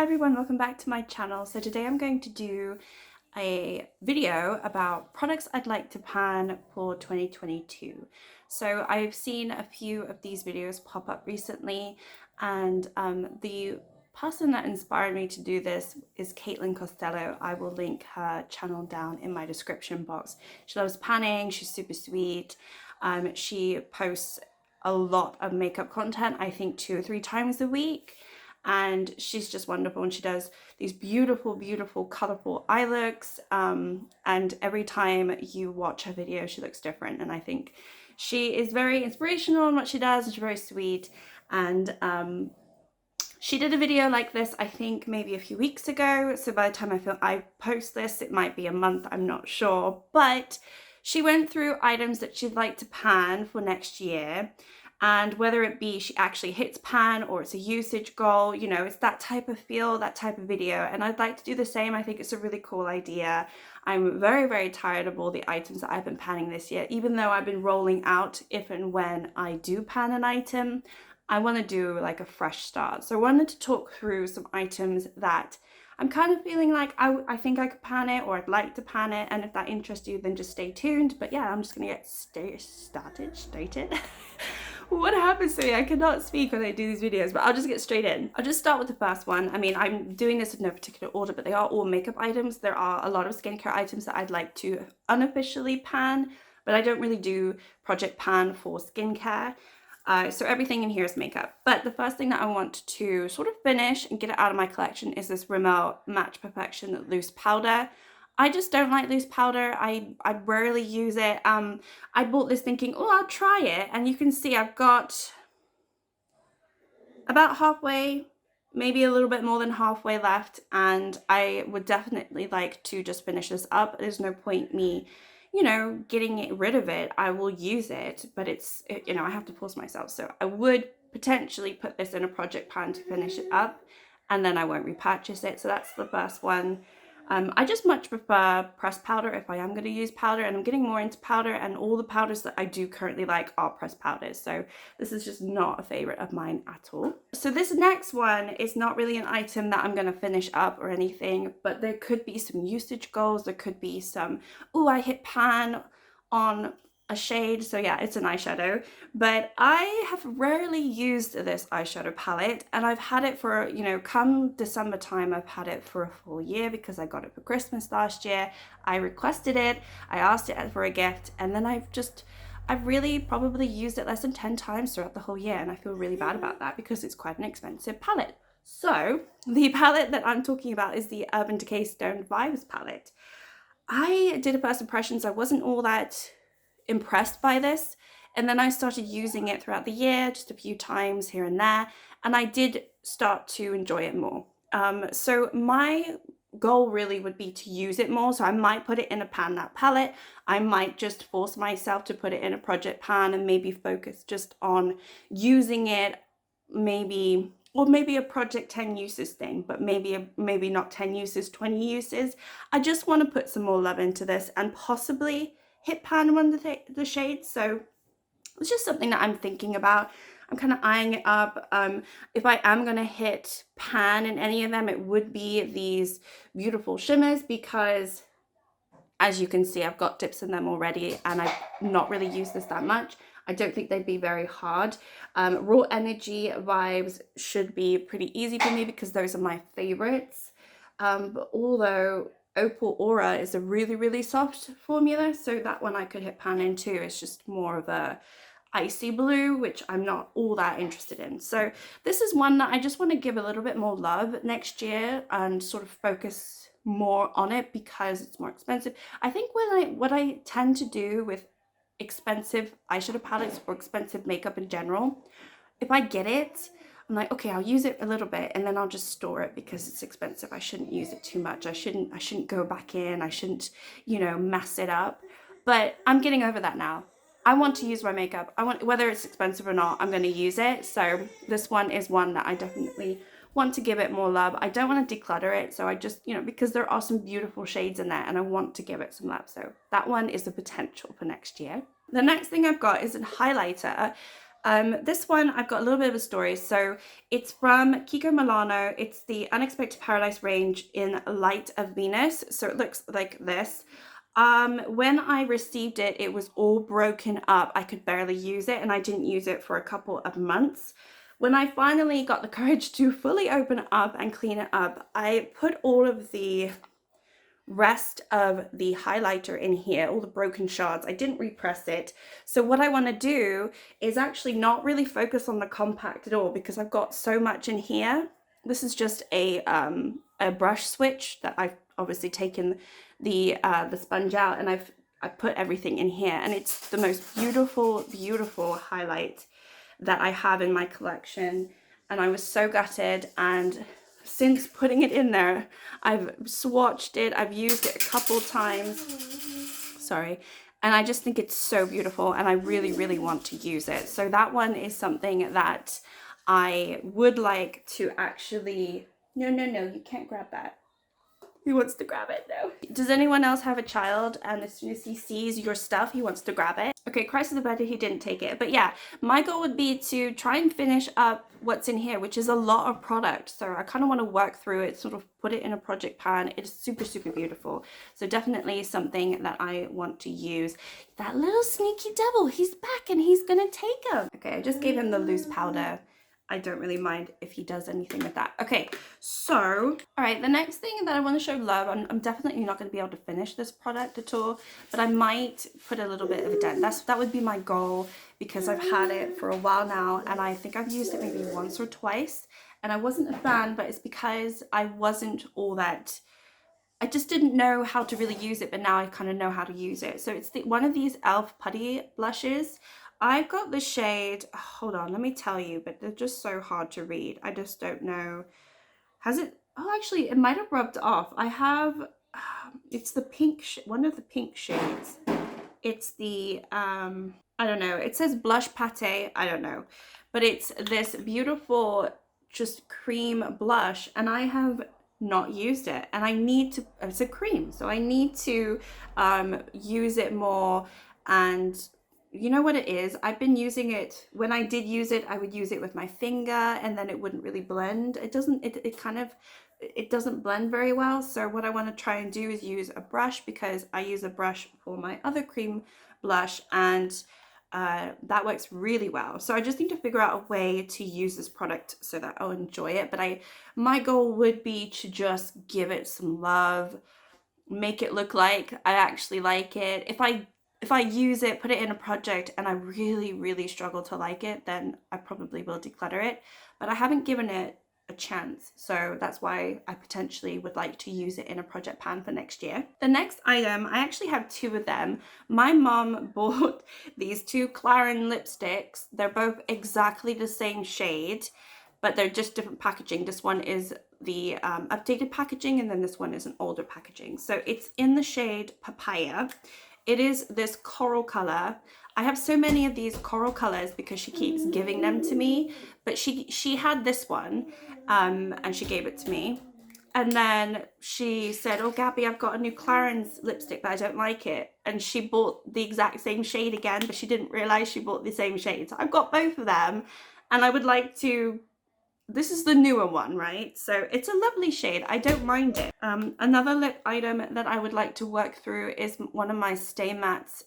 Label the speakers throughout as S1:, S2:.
S1: Hi everyone, welcome back to my channel. So today I'm going to do a video about products I'd like to pan for 2022. So I've seen a few of these videos pop up recently, and the person that inspired me to do this is Caitlin Costello. I will link her channel down in my description box. She loves panning, she's super sweet. She posts a lot of makeup content, I think 2 or 3 times a week. And she's just wonderful, and she does these beautiful colorful eye looks, and every time you watch her video she looks different, and I think she is very inspirational in what she does, and she's very sweet. And she did a video like this, I think maybe a few weeks ago, so by the time I post this it might be a month, I'm not sure, but she went through items that she'd like to pan for next year. And whether it be she actually hits pan or it's a usage goal, you know, it's that type of feel, that type of video. And I'd like to do the same. I think it's a really cool idea. I'm very tired of all the items that I've been panning this year. Even though I've been rolling out if and when I do pan an item, I want to do like a fresh start. So I wanted to talk through some items that I'm kind of feeling like I think I could pan it, or I'd like to pan it, and if that interests you then just stay tuned. But yeah, I'm just gonna get started. What happens to me? I cannot speak when I do these videos, but I'll just get straight in. I'll just start with the first one. I mean, I'm doing this in no particular order, but they are all makeup items. There are a lot of skincare items that I'd like to unofficially pan, but I don't really do project pan for skincare. So everything in here is makeup. But the first thing that I want to sort of finish and get it out of my collection is this Rimmel Match Perfection loose powder. I just don't like loose powder. I rarely use it. I bought this thinking, oh, I'll try it. And you can see I've got about halfway, maybe a little bit more than halfway left. And I would definitely like to just finish this up. There's no point me, you know, getting rid of it. I will use it, but you know, I have to force myself. So I would potentially put this in a project pan to finish it up, and then I won't repurchase it. So that's the first one. I just much prefer pressed powder if I am going to use powder, and I'm getting more into powder, and all the powders that I do currently like are pressed powders. So this is just not a favorite of mine at all. So this next one is not really an item that I'm going to finish up or anything, but there could be some usage goals. There could be some, oh, I hit pan on a shade. So yeah, it's an eyeshadow, but I have rarely used this eyeshadow palette, and I've had it for, you know, come December time, I've had it for a full year because I got it for Christmas last year. I requested it, I asked it for a gift, and then I've really probably used it less than 10 times throughout the whole year, and I feel really bad about that because it's quite an expensive palette. So the palette that I'm talking about is the Urban Decay Stone Vibes palette. I did a first impressions, I wasn't all that impressed by this, and then I started using it throughout the year, just a few times here and there, and I did start to enjoy it more. So my goal really would be to use it more. So I might put it in a pan, that palette. I might just force myself to put it in a project pan and maybe focus just on using it, maybe, or maybe a project 10 uses thing, but maybe not 10 uses, 20 uses. I just want to put some more love into this and possibly hit pan one of the shades. So it's just something that I'm thinking about. I'm kind of eyeing it up. If I am going to hit pan in any of them, it would be these beautiful shimmers, because as you can see, I've got dips in them already, and I've not really used this that much. I don't think they'd be very hard. Raw Energy Vibes should be pretty easy for me because those are my favorites. But although Opal Aura is a really soft formula, so that one I could hit pan into. It's just more of a icy blue, which I'm not all that interested in. So this is one that I just want to give a little bit more love next year and sort of focus more on it because it's more expensive. I think what I tend to do with expensive eyeshadow palettes or expensive makeup in general, if I get it, I'm like, okay, I'll use it a little bit and then I'll just store it because it's expensive. I shouldn't use it too much. I shouldn't go back in. I shouldn't, you know, mess it up. But I'm getting over that now. I want to use my makeup. Whether it's expensive or not, I'm going to use it. So this one is one that I definitely want to give it more love. I don't want to declutter it. So I just, you know, because there are some beautiful shades in there and I want to give it some love. So that one is the potential for next year. The next thing I've got is a highlighter. This one, I've got a little bit of a story. So it's from Kiko Milano. It's the Unexpected Paradise range in Light of Venus. So it looks like this. When I received it, it was all broken up. I could barely use it, and I didn't use it for a couple of months. When I finally got the courage to fully open it up and clean it up, I put all of the rest of the highlighter in here, all the broken shards. I didn't repress it. So what I want to do is actually not really focus on the compact at all, because I've got so much in here. This is just a brush switch that I've obviously taken the sponge out, and I put everything in here, and it's the most beautiful, beautiful highlight that I have in my collection. And I was so gutted, and since putting it in there, I've swatched it, I've used it a couple times, sorry, and I just think it's so beautiful, and I really, really want to use it. So that one is something that I would like to actually, no, you can't grab that. He wants to grab it now. Does anyone else have a child, and as soon as he sees your stuff, he wants to grab it? Okay, Christ of the Better, he didn't take it. But yeah, my goal would be to try and finish up what's in here, which is a lot of product. So I kind of want to work through it, sort of put it in a project pan. It is super, super beautiful. So definitely something that I want to use. That little sneaky devil, he's back and he's going to take him. Okay, I just gave him the loose powder. I don't really mind if he does anything with that. Okay, so, all right, the next thing that I want to show love, I'm definitely not going to be able to finish this product at all, but I might put a little bit of a dent. That would be my goal, because I've had it for a while now, and I think I've used it maybe once or twice, and I wasn't a fan, but it's because I wasn't all that, I just didn't know how to really use it, but now I kind of know how to use it. So it's one of these e.l.f. putty blushes. I've got the shade, hold on, let me tell you, but they're just so hard to read. I just don't know. Has it, oh, actually, it might have rubbed off. I have, it's the pink, one of the pink shades. It's the, I don't know, it says blush pate, I don't know. But it's this beautiful, just cream blush, and I have not used it, and I need to, it's a cream, so I need to use it more. And you know what it is? I've been using it, when I did use it, I would use it with my finger, and then it wouldn't really blend. It doesn't, it doesn't blend very well. So what I want to try and do is use a brush, because I use a brush for my other cream blush, and that works really well. So I just need to figure out a way to use this product so that I'll enjoy it. But my goal would be to just give it some love, make it look like I actually like it. If I use it, put it in a project, and I really, really struggle to like it, then I probably will declutter it. But I haven't given it a chance, so that's why I potentially would like to use it in a project pan for next year. The next item, I actually have two of them. My mom bought these two Clarins lipsticks. They're both exactly the same shade, but they're just different packaging. This one is the updated packaging, and then this one is an older packaging. So it's in the shade Papaya. It is this coral color. I have so many of these coral colors because she keeps giving them to me, but she had this one, and she gave it to me. And then she said, oh, Gabby, I've got a new Clarins lipstick, but I don't like it. And she bought the exact same shade again, but she didn't realize she bought the same shade. So I've got both of them, and I would like to, this is the newer one, right? So it's a lovely shade. I don't mind it. Another lip item that I would like to work through is one of my Stay Mattes,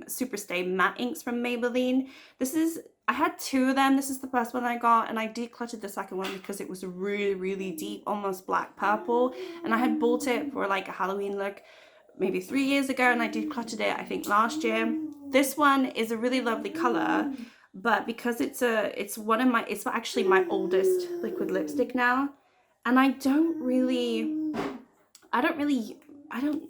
S1: Super Stay Matte inks from Maybelline. I had two of them. This is the first one I got, and I decluttered the second one because it was really, really deep, almost black purple. And I had bought it for like a Halloween look maybe 3 years ago, and I decluttered it, I think, last year. This one is a really lovely color, but because it's actually my oldest liquid lipstick now, and I don't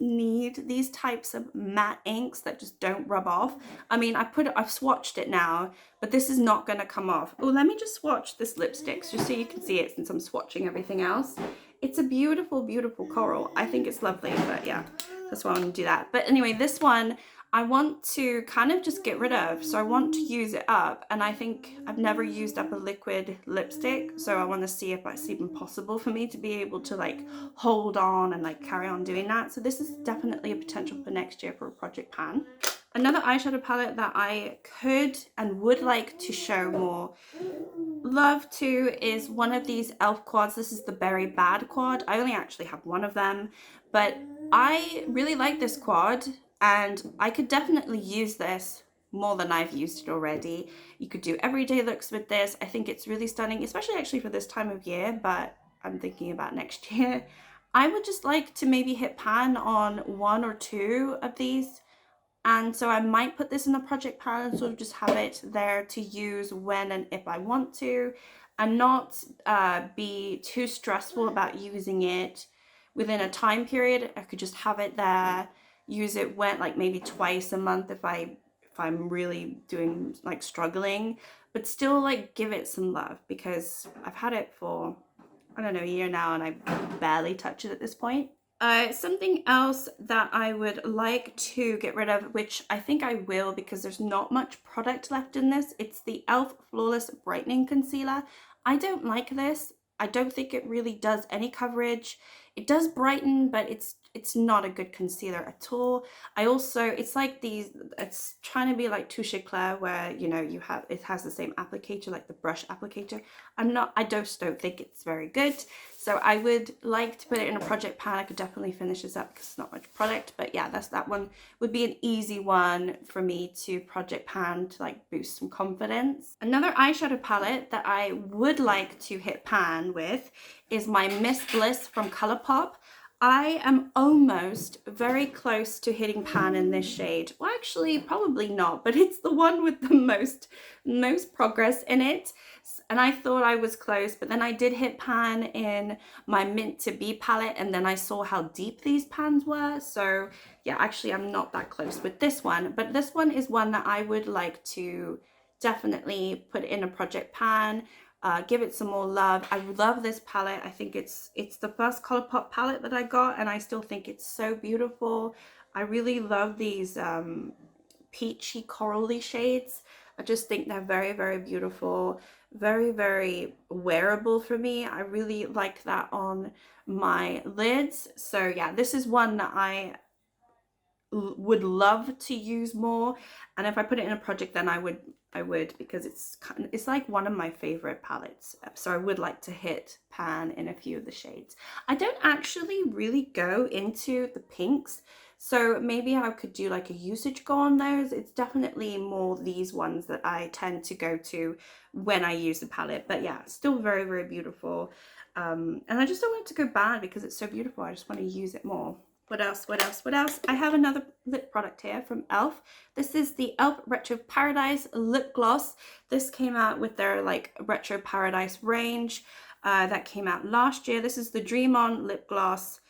S1: need these types of matte inks that just don't rub off. I mean, I've swatched it now, but this is not going to come off. Oh, let me just swatch this lipstick just so you can see it, since I'm swatching everything else. It's a beautiful, beautiful coral. I think it's lovely, but yeah, that's why I want to do that. But anyway, this one I want to kind of just get rid of. So I want to use it up, and I think I've never used up a liquid lipstick. So I want to see if it's even possible for me to be able to like hold on and like carry on doing that. So this is definitely a potential for next year for a project pan. Another eyeshadow palette that I could and would like to show more love to is one of these e.l.f. quads. This is the Berry Bad quad. I only actually have one of them, but I really like this quad and I could definitely use this more than I've used it already. You could do everyday looks with this. I think it's really stunning, especially actually for this time of year, but I'm thinking about next year. I would just like to maybe hit pan on one or two of these, and so I might put this in the project pan and sort of just have it there to use when and if I want to, and not be too stressful about using it within a time period. I could just have it there, use it when, like maybe twice a month if I'm really doing like struggling, but still like give it some love, because I've had it for, I don't know, a year now and I barely touch it at this point. Something else that I would like to get rid of, which I think I will because there's not much product left in this, it's the e.l.f. Flawless Brightening Concealer. I don't like this. I don't think it really does any coverage. It does brighten, but it's not a good concealer at all. I also, it's like these, it's trying to be like Touche Eclair, where, you know, it has the same applicator, like the brush applicator. I just don't think it's very good. So I would like to put it in a project pan. I could definitely finish this up because it's not much product, but yeah, that one would be an easy one for me to project pan to like boost some confidence. Another eyeshadow palette that I would like to hit pan with is my Miss Bliss from ColourPop. I am almost very close to hitting pan in this shade. Well, actually, probably not, but it's the one with the most progress in it. And I thought I was close, but then I did hit pan in my Mint to Be palette, and then I saw how deep these pans were. So yeah, actually I'm not that close with this one, but this one is one that I would like to definitely put in a project pan. Give it some more love. I love this palette. I think it's the first ColourPop palette that I got, and I still think it's so beautiful. I really love these peachy corally shades. I just think they're very, very beautiful, very, very wearable for me. I really like that on my lids. So yeah, this is one that I would love to use more, and if I put it in a project, then I would, because it's like one of my favorite palettes. So I would like to hit pan in a few of the shades. I don't actually really go into the pinks, so maybe I could do like a usage go on those. It's definitely more these ones that I tend to go to when I use the palette, but yeah, still very, very beautiful. And I just don't want it to go bad because it's so beautiful. I just want to use it more. What else? I have another lip product here from e.l.f. This is the e.l.f. Retro Paradise Lip Gloss. This came out with their like Retro Paradise range that came out last year. This is the Dream On lip gloss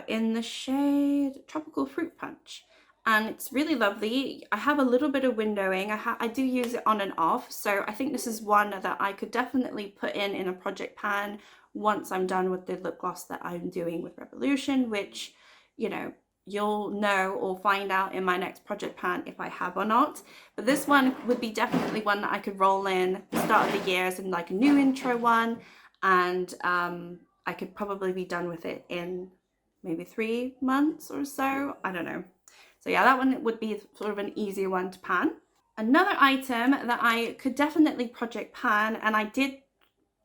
S1: in the shade Tropical Fruit Punch. And it's really lovely. I have a little bit of windowing. I do use it on and off. So I think this is one that I could definitely put in a project pan once I'm done with the lip gloss that I'm doing with Revolution, which, you know, you'll know or find out in my next project pan if I have or not. But this one would be definitely one that I could roll in start of the year as in like a new intro one, and I could probably be done with it in maybe 3 months or so. I don't know. So yeah, that one would be sort of an easier one to pan. Another item that I could definitely project pan, and I did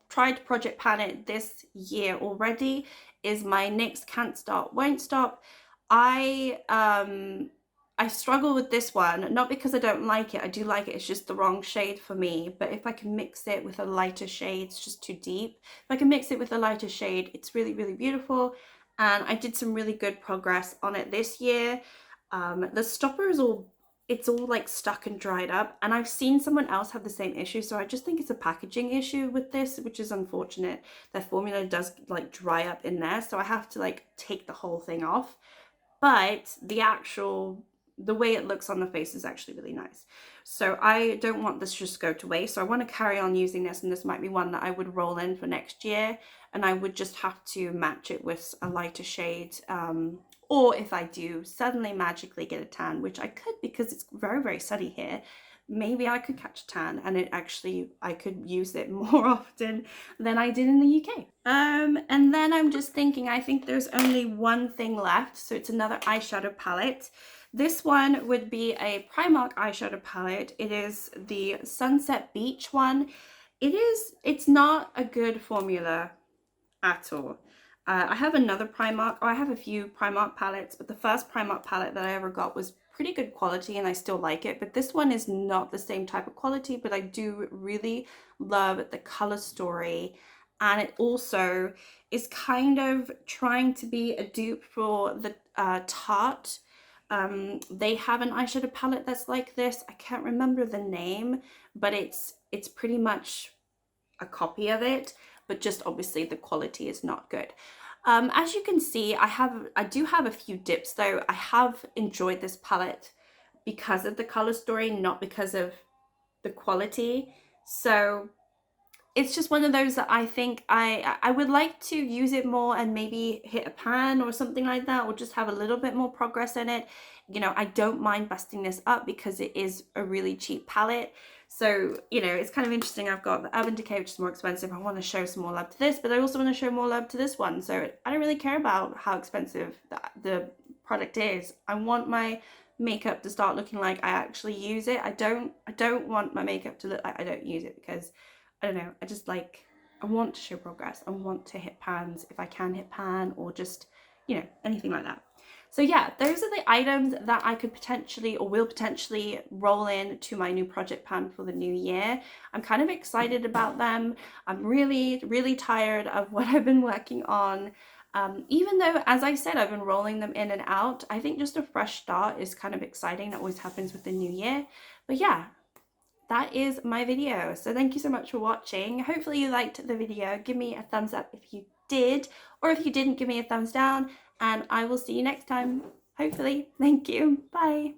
S1: try to project pan it this year already, is my NYX Can't Stop Won't Stop. I struggle with this one, not because I don't like it. I do like it, it's just the wrong shade for me. But if I can mix it with a lighter shade, it's just too deep. If I can mix it with a lighter shade, it's really, really beautiful. And I did some really good progress on it this year. The stopper is all like stuck and dried up, and I've seen someone else have the same issue, so I just think it's a packaging issue with this, which is unfortunate. Their formula does like dry up in there, so I have to like take the whole thing off, but the way it looks on the face is actually really nice. So I don't want this just go to waste, so I want to carry on using this, and this might be one that I would roll in for next year, and I would just have to match it with a lighter shade, or if I do suddenly magically get a tan, which I could because it's very, very sunny here, maybe I could catch a tan, and I could use it more often than I did in the UK. And then I'm just thinking, I think there's only one thing left, so it's another eyeshadow palette. This one would be a Primark eyeshadow palette. It is the Sunset Beach one. It's not a good formula at all. I have another Primark, or I have a few Primark palettes, but the first Primark palette that I ever got was pretty good quality and I still like it. But this one is not the same type of quality, but I do really love the color story. And it also is kind of trying to be a dupe for the Tarte. They have an eyeshadow palette that's like this. I can't remember the name, but it's pretty much a copy of it, but just obviously the quality is not good. As you can see, I do have a few dips though. I have enjoyed this palette because of the color story, not because of the quality. So it's just one of those that I think I would like to use it more and maybe hit a pan or something like that, or just have a little bit more progress in it. You know, I don't mind busting this up because it is a really cheap palette. So, you know, it's kind of interesting. I've got the Urban Decay, which is more expensive. I want to show some more love to this, but I also want to show more love to this one. So I don't really care about how expensive the product is. I want my makeup to start looking like I actually use it. I don't want my makeup to look like I don't use it, because I don't know, I want to show progress. I want to hit pans if I can hit pan, or just, you know, anything like that. So yeah, those are the items that I could potentially or will potentially roll in to my new project pan for the new year. I'm kind of excited about them. I'm really, really tired of what I've been working on. Even though, as I said, I've been rolling them in and out, I think just a fresh start is kind of exciting. That always happens with the new year. But yeah, that is my video. So thank you so much for watching. Hopefully you liked the video. Give me a thumbs up if you did, or if you didn't, give me a thumbs down, and I will see you next time, hopefully. Thank you. Bye.